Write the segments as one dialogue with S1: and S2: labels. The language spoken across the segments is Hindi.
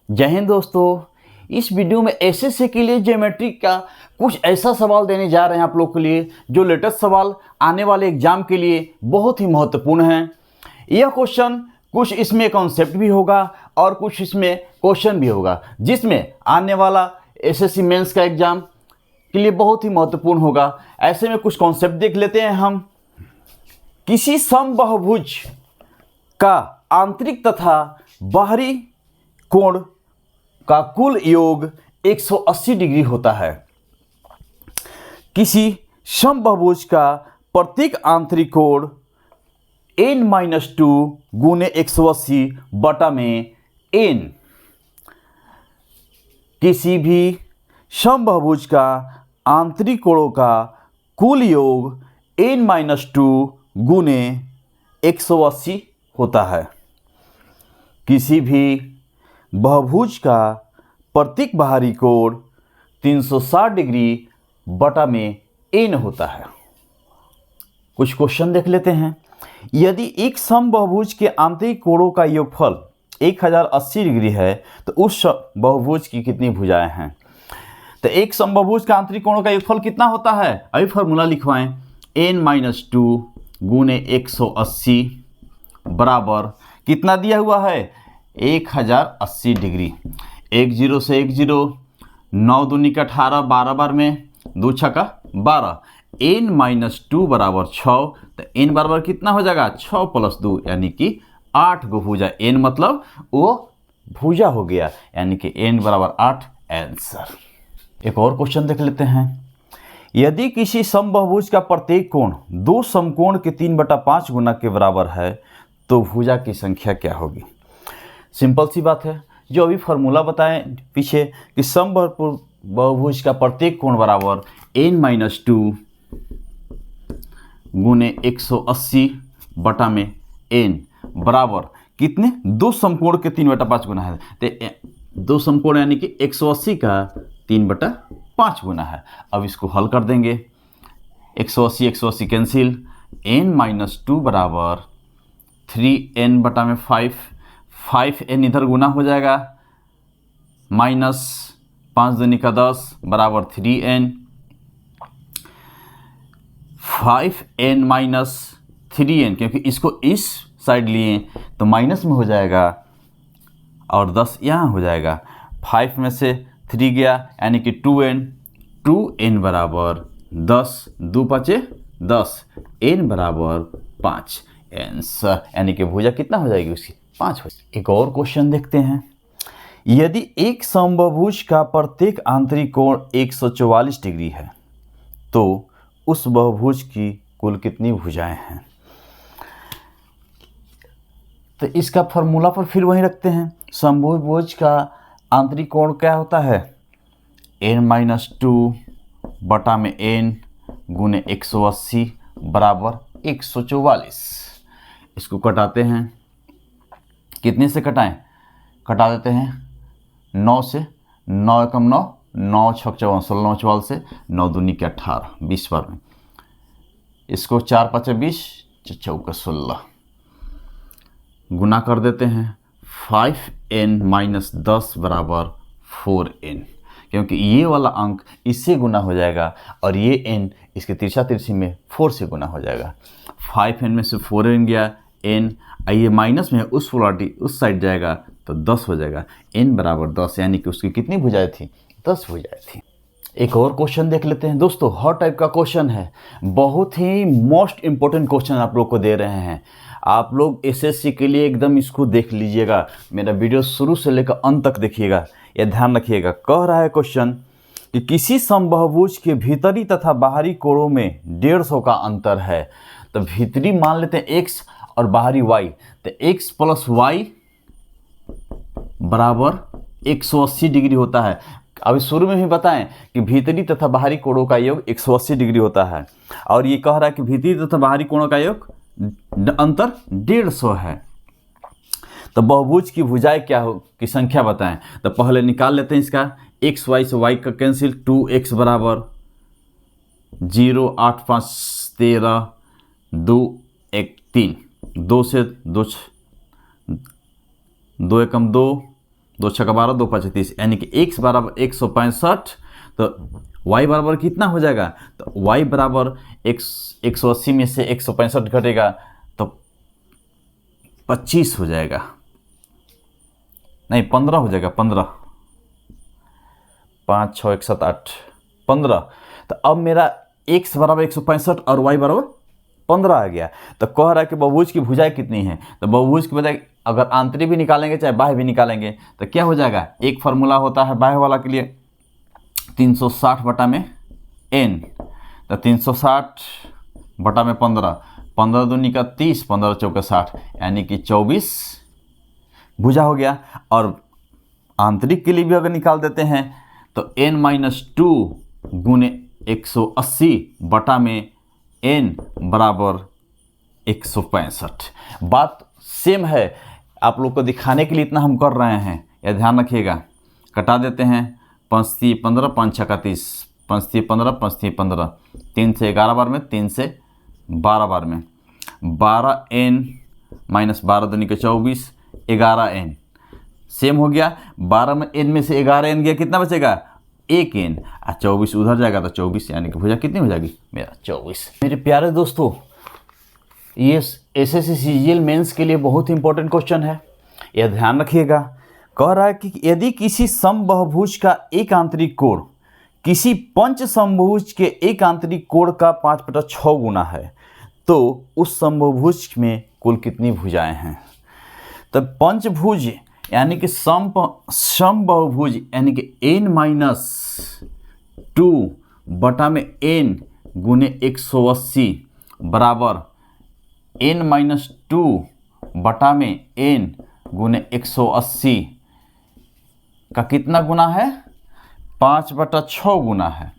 S1: जय हिंद दोस्तों। इस वीडियो में एसएससी के लिए ज्योमेट्री का कुछ ऐसा सवाल देने जा रहे हैं आप लोग के लिए जो लेटेस्ट सवाल आने वाले एग्जाम के लिए बहुत ही महत्वपूर्ण है। यह क्वेश्चन कुछ इसमें कॉन्सेप्ट भी होगा और कुछ इसमें क्वेश्चन भी होगा, जिसमें आने वाला एसएससी मेंस का एग्जाम के लिए बहुत ही महत्वपूर्ण होगा। ऐसे में कुछ कॉन्सेप्ट देख लेते हैं हम। किसी समबाहुभुज का आंतरिक तथा बाहरी कोण का कुल योग 180 डिग्री होता है। किसी समबाहुभुज का प्रत्येक आंतरिक कोण n-2 गुने 180 बटा में n। किसी भी समबाहुभुज का आंतरिक कोणों का कुल योग n-2 गुने 180 होता है। किसी भी बहुभुज का प्रत्येक बाहरी कोण 360 डिग्री बटा में n होता है। कुछ क्वेश्चन देख लेते हैं। यदि एक समबाहुभुज के आंतरिक कोणों का योगफल 1080 डिग्री है तो उस बहुभुज की कितनी भुजाएं हैं? तो एक समबाहुभुज का आंतरिक कोणों का योगफल कितना होता है? अभी फॉर्मूला लिखवाएं। n-2 गुने 180 बराबर कितना दिया हुआ है? 1080 डिग्री। 10 से 10, 9 दूनी का 18, 12 बार में 2 छक्का 12। n-2 बराबर 6, तो n बराबर कितना हो जाएगा? 6 + 2 यानी कि 8 गो भुजा। n मतलब वो भुजा हो गया, यानी कि n बराबर 8 आंसर। एक और क्वेश्चन देख लेते हैं। यदि किसी समबाहुभुज का प्रत्येक कोण दो समकोण के 3/5 गुना के बराबर है तो भुजा की संख्या क्या होगी? सिंपल सी बात है, जो अभी फार्मूला बताएं पीछे कि समबाहुभुज का प्रत्येक कोण बराबर n-2 गुने 180 बटा में n बराबर कितने? दो समकोण के 3/5 गुना है। तो दो समकोण यानी कि 180 का 3/5 गुना है। अब इसको हल कर देंगे। 180 कैंसिल। n-2 बराबर 3n बटा में 5n इधर गुना हो जाएगा, माइनस 5 दूनी का 10 बराबर 3n। 5n माइनस 3n, क्योंकि इसको इस साइड लिए तो माइनस में हो जाएगा और 10 यहाँ हो जाएगा। 5 में से 3 गया यानी कि 2n बराबर 10, 2 × 5 = 10, n बराबर 5 आंसर। यानी कि भुजा कितना हो जाएगी उसकी? 5 हो जाएगी। एक और क्वेश्चन देखते हैं। यदि एक समबाहुभुज का प्रत्येक आंतरिक कोण 144 डिग्री है तो उस बहुभुज की कुल कितनी भुजाएं हैं? तो इसका फॉर्मूला पर फिर वहीं रखते हैं। समबाहुभुज का आंतरिक कोण क्या होता है? n-2 बटा में n गुने 180 बराबर 144। इसको कटाते हैं। कितने से कटाएं? कटा देते हैं 9 से। 9 × 9, 9 × 6 = 54, 16 × 4 से 9 दूनी के 18, 20 बार में। इसको 4 × 5 = 20, 4 × 16 गुना कर देते हैं। 5n - 10 बराबर 4n, क्योंकि ये वाला अंक इससे गुना हो जाएगा और ये n इसके तिरछा तिरछी में 4 से गुना हो जाएगा। 5n में से 4n गया, n ये माइनस में उस पोलरिटी उस साइड जाएगा तो 10 हो जाएगा। n बराबर 10, यानी कि उसकी कितनी भुजाएं थी? 10 भुजाएं थी। एक और क्वेश्चन देख लेते हैं दोस्तों। हर टाइप का क्वेश्चन है, बहुत ही मोस्ट इंपॉर्टेंट क्वेश्चन आप लोग को दे रहे हैं। आप लोग एसएससी के लिए एकदम इसको देख लीजिएगा। मेरा वीडियो शुरू से लेकर अंत तक देखिएगा, यह ध्यान रखिएगा। कह रहा है क्वेश्चन कि किसी समबाहुभुज के भीतरी तथा बाहरी कोणों में 150 का अंतर है। तो भीतरी मान लेते हैं x और बाहरी y, तो x + y बराबर 180 डिग्री होता है। अभी शुरू में भी बताएं कि भीतरी तथा बाहरी कोणों का योग 180 डिग्री होता है, और ये कह रहा है कि भीतरी तथा बाहरी कोणों का योग अंतर 150 है। तो बहुभुज की भुजाएं क्या हो की संख्या बताएं। तो पहले निकाल लेते हैं इसका। x y से y का कैंसिल। 2x बराबर 0, 8 × 5 = 13, 2 1 3, 2 से 2 2 एकम 2, 2 छक्का 12, 2 5 30, यानी कि x बराबर 165, तो y बराबर कितना हो जाएगा, तो y बराबर 180 में से 165 घटेगा तो 25 हो जाएगा, नहीं 15 हो जाएगा, 15, 5 6 1 7 8 15। तो अब मेरा x बराबर 165 और y बराबर 15 आ गया। तो कह रहा है कि बहुभुज की भुजाएं कितनी हैं, तो बहुभुज की बजाय अगर आंतरिक भी निकालेंगे चाहे बाह्य भी निकालेंगे तो क्या हो जाएगा, एक फार्मूला होता है बाह्य वाला के लिए 360 बटा में n, तो 360 बटा में 15, 15 दूनी का 30, 15 चौका 60, यानी कि 24 भुजा हो गया। और आंतरिक के लिए भी अगर निकाल देते हैं तो n-2 गुने 180 बटा में n बराबर 165। बात सेम है, आप लोग को दिखाने के लिए इतना हम कर रहे हैं, यह ध्यान रखिएगा। कटा देते हैं, 5 3 15, 5 6 30, 5 3 15, 5 3 15, 3 से 11 बार में, 3 से 12 बार में, 12n माइनस 12 दूनी के 24, 11n सेम हो गया। 12 में n में से 11n गया, कितना बचेगा, 1n, और 24 उधर जाएगा तो 24, यानी कि भुजा कितनी हो जाएगी, मेरा 24। मेरे प्यारे दोस्तों, ये एसएससी सीजीएल मेंस के लिए बहुत इंपॉर्टेंट क्वेश्चन है, यह ध्यान रखिएगा। कह रहा है कि यदि किसी समबाहुभुज का एक आंतरिक कोण किसी पंच समबाहुभुज के एक आंतरिक कोण का 5/6 गुना है तो उस समबाहुभुज में कुल कितनी भुजाएं हैं। तो पंचभुज यानी कि समबाहुभुज यानी कि n-2 बटा में n गुने 180 बराबर n-2 बटा में n गुने 180 का कितना गुना है, 5/6 गुना है,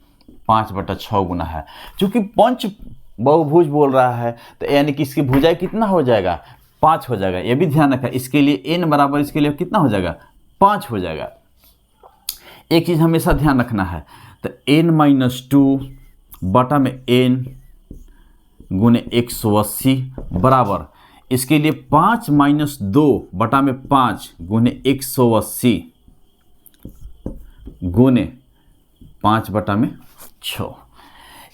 S1: 5/6 गुना है। चूंकि पंच बहुभुज बोल रहा है तो यानी कि इसकी भुजाएं कितना हो जाएगा, 5 हो जाएगा। ये भी ध्यान रखा, इसके लिए n बराबर इसके लिए कितना हो जाएगा, 5 हो जाएगा। एक चीज़ हमेशा ध्यान रखना है, तो n-2 बटा में n गुने 180 बराबर इसके लिए 5-2 बटा में 5 गुने 180 गुने 5/6।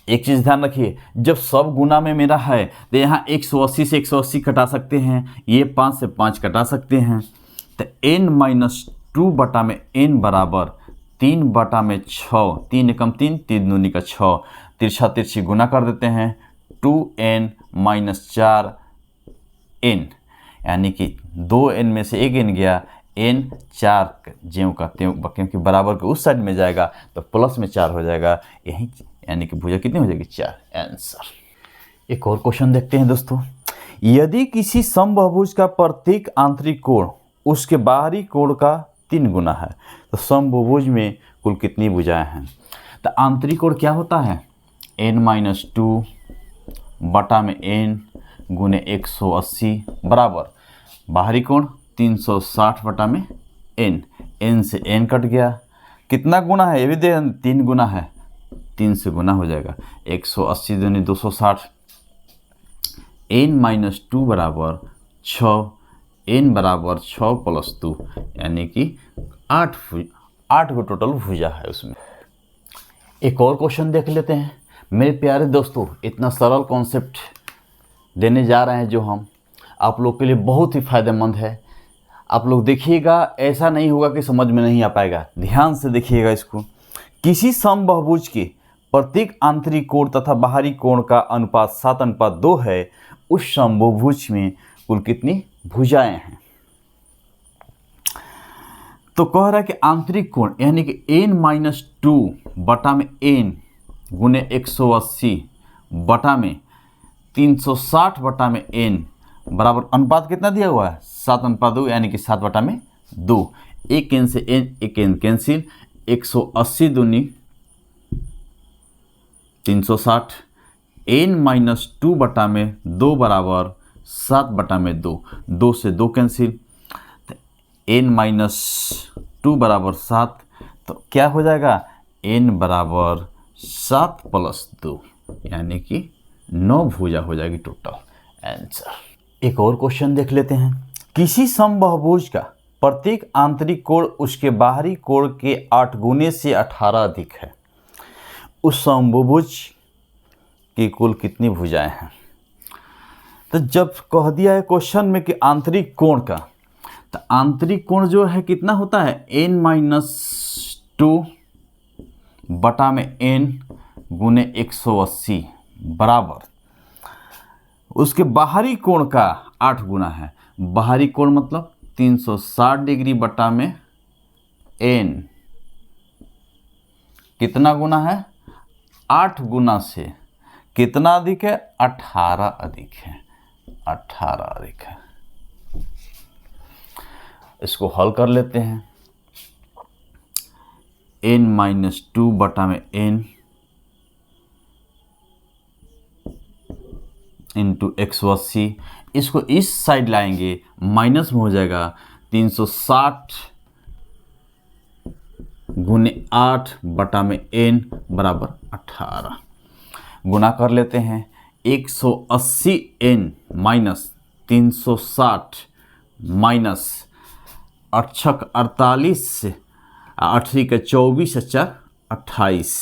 S1: एक चीज़ ध्यान रखिए, जब सब गुना में मेरा है तो यहाँ 180 से 180 कटा सकते हैं, ये 5 से 5 कटा सकते हैं, तो n-2 बटा में n बराबर 3/6, 3 एकम 3, 3 दूनी का 6, तिरछा तिरछी गुना कर देते हैं, 2n - 4n, यानी कि 2n में से 1n गया, n 4 ज्यों का त्यों, क्योंकि बराबर के उस साइड में जाएगा तो प्लस में 4 हो जाएगा, यही यानी कि भुजा कितनी हो जाएगी, 4। आंसर। एक और क्वेश्चन देखते हैं दोस्तों, यदि किसी समबाहुभुज का प्रत्येक आंतरिक कोण उसके बाहरी कोण का 3 गुना है तो समबाहुभुज में कुल कितनी भुजाएं हैं। तो आंतरिक कोण क्या होता है, n-2 बटा में n गुने 180 बराबर बाहरी कोण 360 बटा में n, n से n कट गया, कितना गुना है ये भी दे, 3 गुना है, 3 से गुना हो जाएगा, 180 दूनी 260, n-2 बराबर 6, n बराबर 6 + 2, यानी कि 8 को टोटल भुजा है उसमें। एक और क्वेश्चन देख लेते हैं। मेरे प्यारे दोस्तों, इतना सरल कॉन्सेप्ट देने जा रहे हैं जो हम आप लोग के लिए बहुत ही फायदेमंद है। आप लोग देखिएगा, ऐसा नहीं होगा कि समझ में नहीं आ पाएगा, ध्यान से देखिएगा इसको। किसी समबाहुभुज के प्रत्येक आंतरिक कोण तथा बाहरी कोण का अनुपात 7:2 है, उस समबाहुभुज में कुल कितनी भुजाएं हैं। तो कह रहा है कि आंतरिक कोण यानी कि n-2 बटा में n गुने 180 बटा में 360 बटा में n बराबर अनुपात कितना दिया हुआ है, 7:2, यानी कि 7/2। एक n से n, एक n कैंसिल, 180 दूनी 360, n-2 बटा में 2 बराबर 7/2, 2 से 2 कैंसिल, n-2 बराबर 7, तो क्या हो जाएगा, n बराबर 7 + 2, यानी कि 9 भुजा हो जाएगी टोटल। आंसर। एक और क्वेश्चन देख लेते हैं। किसी समबाहुभुज का प्रत्येक आंतरिक कोण उसके बाहरी कोण के 8 गुने से 18 अधिक है, उस समभुज की कुल कितनी भुजाएं हैं। तो जब कह दिया है क्वेश्चन में कि आंतरिक कोण का, तो आंतरिक कोण जो है कितना होता है n-2 बटा में n गुने 180 बराबर उसके बाहरी कोण का 8 गुना है। बाहरी कोण मतलब 360 डिग्री बटा में n कितना गुना है 8 गुना से कितना अधिक है 18 अधिक है, 18 अधिक है। इसको हल कर लेते हैं। n-2 बटा में n इंटू 180, इसको इस साइड लाएंगे माइनस में हो जाएगा 360 गुने 8 बटा में n बराबर 18। गुना कर लेते हैं 180 n माइनस 360 माइनस 8 48 8 का 24 4 28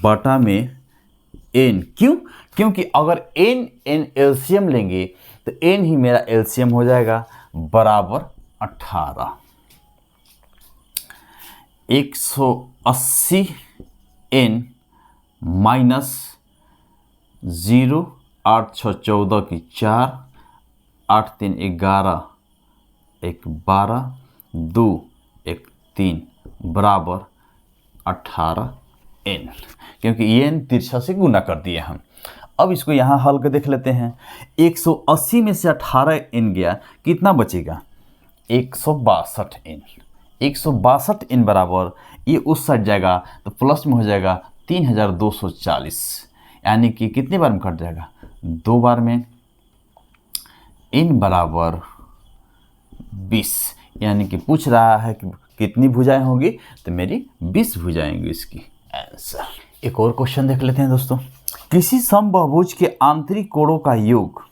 S1: बटा में n। क्यों? क्योंकि अगर n एलसीएम लेंगे तो n ही मेरा एलसीएम हो जाएगा बराबर 18। 180 n माइनस 0 8 6 14 की 4 8 3 11 1 12 2 1 3 बराबर 18 n, क्योंकि ये n तिरछा से गुना कर दिए हम। अब इसको यहाँ हल कर देख लेते हैं। 180 में से 18 n गया, कितना बचेगा 162 n। 162 n बराबर ये उस साइड जाएगा तो प्लस में हो जाएगा 3240, यानी कि कितने बार में कट जाएगा 2 बार में। n बराबर 20, यानी कि पूछ रहा है कि कितनी भुजाएं होंगी, तो मेरी 20 भुजाएं होंगी इसकी आंसर। एक और क्वेश्चन देख लेते हैं दोस्तों। किसी समबाहुभुज के आंतरिक कोणों का योग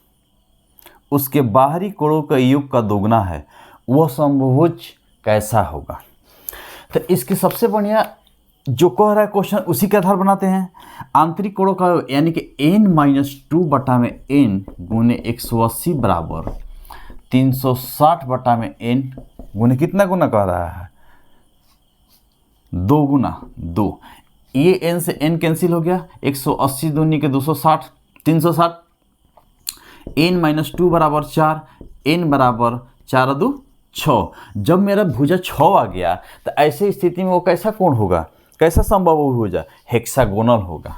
S1: उसके बाहरी कोणों का योग का दोगुना है, वह समबाहुभुज कैसा होगा। तो इसके सबसे बढ़िया जो कह रहा है क्वेश्चन उसी के आधार बनाते हैं। आंतरिक कोणों का यानी कि n-2 बटा में n गुने 180 बराबर 360 बटा में n गुने कितना गुना कह रहा है 2 गुना 2। ये n से n कैंसिल हो गया, 180 दूनी के 260 360, n-2 बराबर 4, n बराबर 4 2 6। जब मेरा भुजा 6 आ गया तो ऐसे स्थिति में वो कैसा कोण होगा, कैसा समबाहु हो जाए, हेक्सागोनल होगा,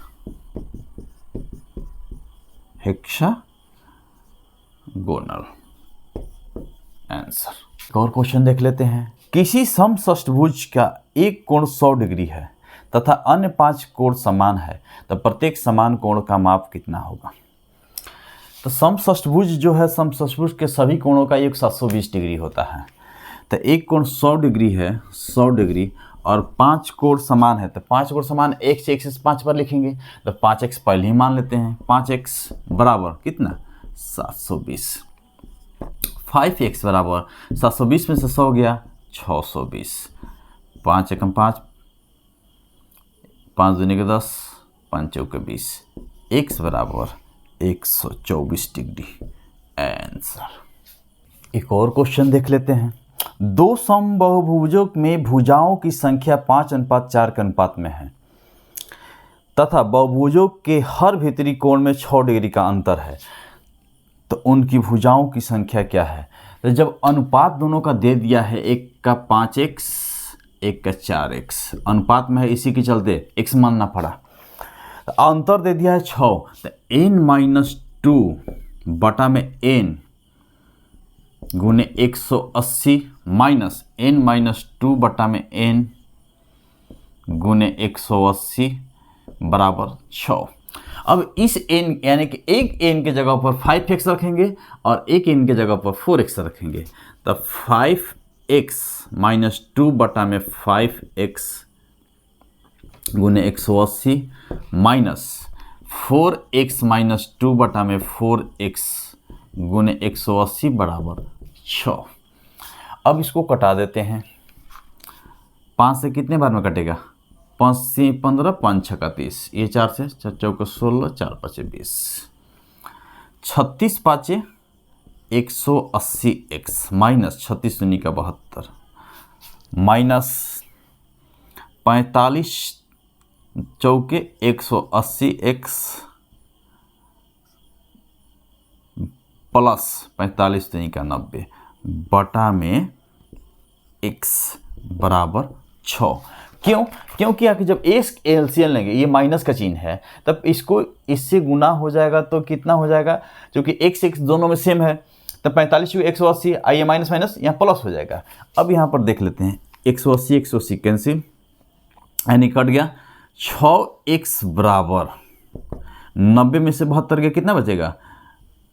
S1: हेक्सागोनल आंसर। एक और क्वेश्चन देख लेते हैं। किसी समषष्ठभुज का एक कोण 100 डिग्री है तथा अन्य 5 कोण समान है, तो प्रत्येक समान कोण का माप कितना होगा। तो समषष्ठभुज जो है, समषष्ठभुज के सभी कोणों का योग 720 डिग्री होता है। तो एक कोण 100 डिग्री है, 100 डिग्री, और 5 कोण समान है, तो 5 कोण समान एक से 5 पर लिखेंगे, तो 5x पहले ही मान लेते हैं। 5x बराबर कितना 720, 5x बराबर 720 में से 100 गया 620, 5 एकम 5, 5 दूनी के 10, 5 चौके 20, x बराबर 124 डिग्री आंसर। एक और क्वेश्चन देख लेते हैं। दो समबाहुभुजों में भुजाओं की संख्या 5:4 के अनुपात में है तथा बहुभुजों के हर भीतरी कोण में 6 डिग्री का अंतर है, तो उनकी भुजाओं की संख्या क्या है। तो जब अनुपात दोनों का दे दिया है, एक का 5x एक का 4x अनुपात में है, इसी के चलते x मानना पड़ा। तो अंतर दे दिया है 6, तो n-2 बटा में n गुने 180 माइनस n-2 बटा में n गुने 180 बराबर 6। अब इस n यानी कि एक n के जगह पर 5x रखेंगे और एक n के जगह पर 4x रखेंगे, तो 5x माइनस 2 बटा में 5x गुने 180 माइनस 4x माइनस 2 बटा में 4x गुने 180 बराबर 6। अब इसको कटा देते हैं। 5 से कितने बार में कटेगा? 5 से 15, 5 छक्का 30, ये 4 से 4 चौका 16, 4 5 20, 36 पाँचे 180x माइनस 36 दूनी का 72 माइनस 45 चौके 180x प्लस 45 दूनी का 90 बटा में x बराबर 6। क्यों? क्योंकि आके जब x एलसीएम लेंगे, ये माइनस का चिन्ह है, तब इसको इससे गुना हो जाएगा तो कितना हो जाएगा? क्योंकि x दोनों में सेम है, तब 45 180, आइए माइनस माइनस यहाँ प्लस हो जाएगा। अब यहाँ पर देख लेते हैं, 180 कैंसिल, यानी कट गया। 6x बराबर 90 में से 72 गया, कितना बचेगा?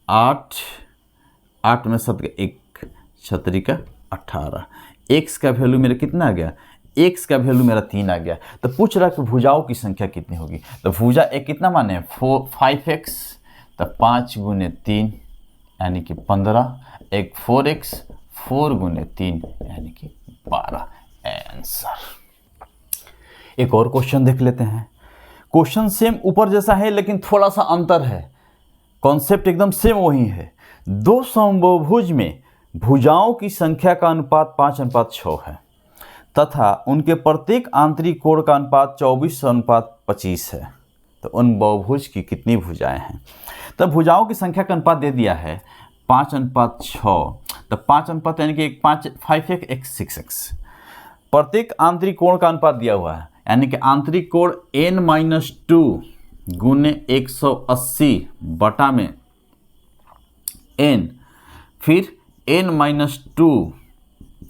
S1: 8 में 7 का 1, 36 का 18। x का वैल्यू मेरा कितना आ गया? x का वैल्यू मेरा 3 आ गया। तो पूछ रहा है कि भुजाओं की संख्या कितनी होगी। तो भुजा एक कितना माने? 5x, तो 5 गुने 3 यानी कि 15, एक 4x, 4 गुने 3 यानी कि 12 आंसर। एक और क्वेश्चन देख लेते हैं। क्वेश्चन सेम ऊपर जैसा है लेकिन थोड़ा सा अंतर है, कॉन्सेप्ट एकदम सेम वही है। दो समबाहुभुज में भुजाओं की संख्या का अनुपात 5:6 है तथा उनके प्रत्येक आंतरिक कोण का अनुपात 24:25 है। तो उन बहुभुज की कितनी भुजाएं हैं? तब भुजाओं की संख्या का अनुपात दे दिया है 5:6, तो 5 यानी कि 5x 6x। प्रत्येक आंतरिक कोण का अनुपात दिया हुआ है, यानी कि आंतरिक कोण n-2 गुने 180 बटा में n, फिर n-2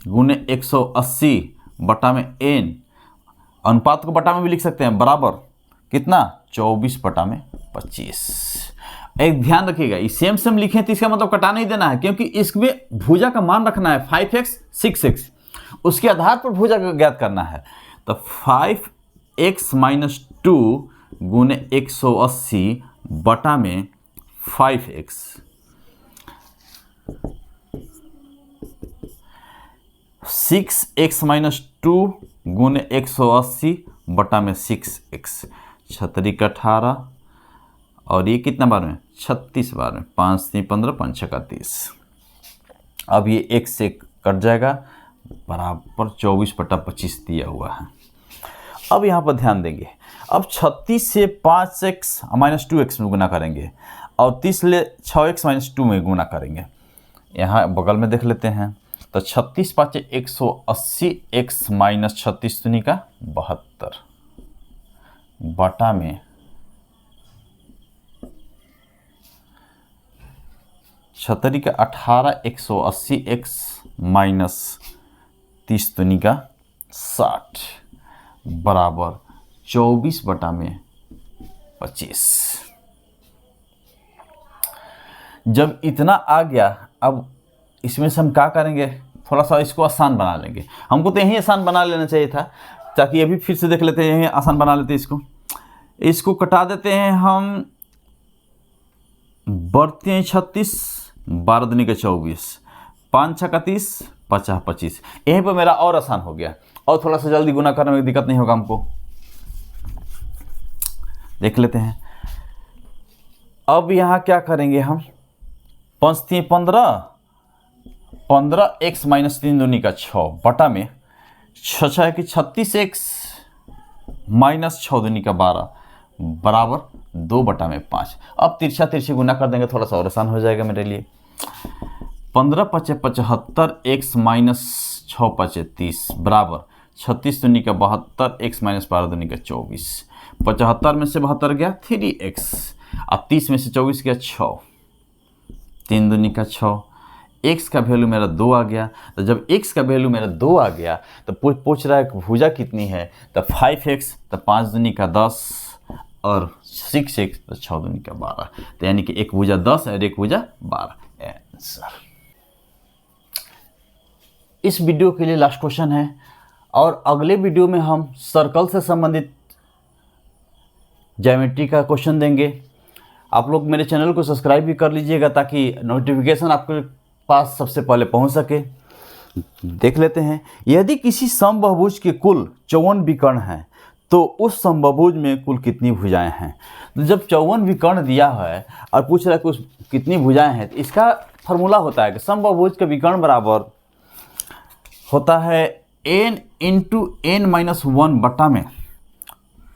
S1: गुने 180 बटा में n, अनुपात को बटा में भी लिख सकते हैं, बराबर कितना? 24/25। एक ध्यान रखिएगा, ये सेम सेम लिखें तो इसका मतलब कटा नहीं देना है, क्योंकि इसमें भुजा का मान रखना है 5x 6x, उसके आधार पर भुजा का ज्ञात करना है। तो 5x - 2 गुने 180 बटा में 5x, 6x - 2 गुने 180 बटा में 6x, 36 का 18, और ये कितना बार में? 36 बार में, 5 3 15, 5 6 का 30। अब ये x से कट जाएगा, बराबर 24/25 दिया हुआ है। अब यहाँ पर ध्यान देंगे, अब 36 से 5x - 2x में गुना करेंगे और 30 ले 6x - 2 में गुना करेंगे। यहाँ बगल में देख लेते हैं, तो 36 5 180, x - 36 दूनी का 72 बटा में 36 का 18, 180 x - 30 दूनी का 60 बराबर 24 बटा में 25। जब इतना आ गया, अब इसमें से हम क्या करेंगे? थोड़ा सा इसको आसान बना लेंगे। हमको तो यही आसान बना लेना चाहिए था, ताकि अभी फिर से देख लेते हैं, यही आसान बना लेते हैं। इसको कटा देते हैं हम, बढ़ते हैं 36, 12 दूनी का 24, 5 6 का 30, 50 25। यहीं पर मेरा और आसान हो गया, और थोड़ा सा जल्दी गुना करने में दिक्कत नहीं होगा हमको। देख लेते हैं। अब यहाँ क्या करेंगे हम? 5 3 15, 15x - 3 दूनी का 6 बटा में 6 6 की 36x - 6 दूनी का 12 बराबर 2 बटा में 5। अब तिरछा तिरछी गुना कर देंगे, थोड़ा सा और आसान हो जाएगा मेरे लिए। 15 5 75, x - 6 5 30 बराबर 36 दूनी का 72, x - 12 दूनी का 24। 75 में से 72 गया 3x, अब 30 में से 24 गया 6, 3 दूनी का 6। x का वैल्यू मेरा 2 आ गया। तो जब x का वैल्यू मेरा 2 आ गया तो पूछ रहा है कि भुजा कितनी है? तो 5x, तो 5 दूनी का 10 और 6x, तो 6 दूनी का 12। तो यानी कि एक भुजा 10 और एक भुजा 12 आंसर। इस वीडियो के लिए लास्ट क्वेश्चन है, और अगले वीडियो में हम सर्कल से संबंधित ज्योमेट्री का क्वेश्चन देंगे। आप लोग मेरे चैनल को सब्सक्राइब भी कर लीजिएगा, ताकि नोटिफिकेशन आपके पास सबसे पहले पहुंच सके। देख लेते हैं। यदि किसी समबाहुभुज के कुल 54 विकर्ण हैं तो उस समबाहुभुज में कुल कितनी भुजाएं हैं। तो जब 54 विकर्ण दिया है और पूछ रहा है कि उस कितनी भुजाएं हैं, तो इसका फॉर्मूला होता है कि समबाहुभुज का विकर्ण बराबर होता है n इंटू n माइनस 1 बटा में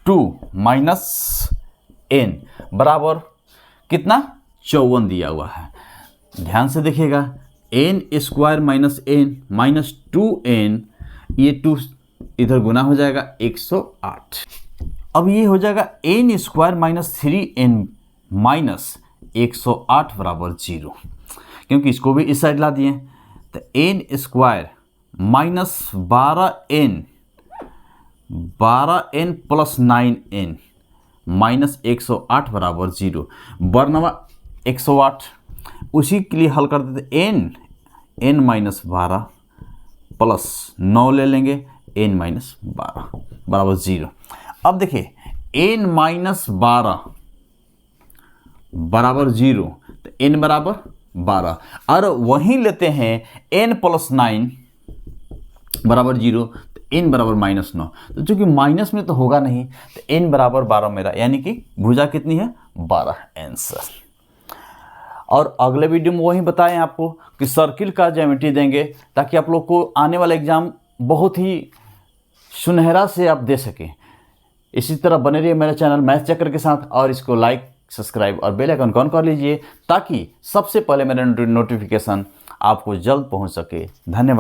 S1: 2 माइनस n बराबर कितना 54 दिया हुआ है। ध्यान से देखिएगा, n square minus n minus 2n, ये 2 इधर गुना हो जाएगा 108। अब ये हो जाएगा n square minus 3n minus 108 बराबर 0, क्योंकि इसको भी इस साइड ला दिए। तो n square minus 12n plus 9n minus 108 बराबर 0, बरनवा 108। उसी के लिए हल कर देते n माइनस 12 प्लस 9 ले लेंगे n माइनस 12 बराबर 0। अब देखिए n माइनस 12 बराबर 0, तो n बराबर 12, और वहीं लेते हैं n प्लस 9 बराबर 0, तो n बराबर माइनस 9। तो चूंकि माइनस में तो होगा नहीं, तो n बराबर 12 मेरा, यानी कि भुजा कितनी है 12 आंसर। और अगले वीडियो में वही बताएं आपको कि सर्किल का ज्योमेट्री देंगे, ताकि आप लोग को आने वाला एग्जाम बहुत ही सुनहरा से आप दे सकें। इसी तरह बने रहिए मेरे चैनल मैथ चक्र के साथ, और इसको लाइक, सब्सक्राइब और बेल आइकन ऑन कर लीजिए, ताकि सबसे पहले मेरा नोटिफिकेशन आपको जल्द पहुंच सके। धन्यवाद।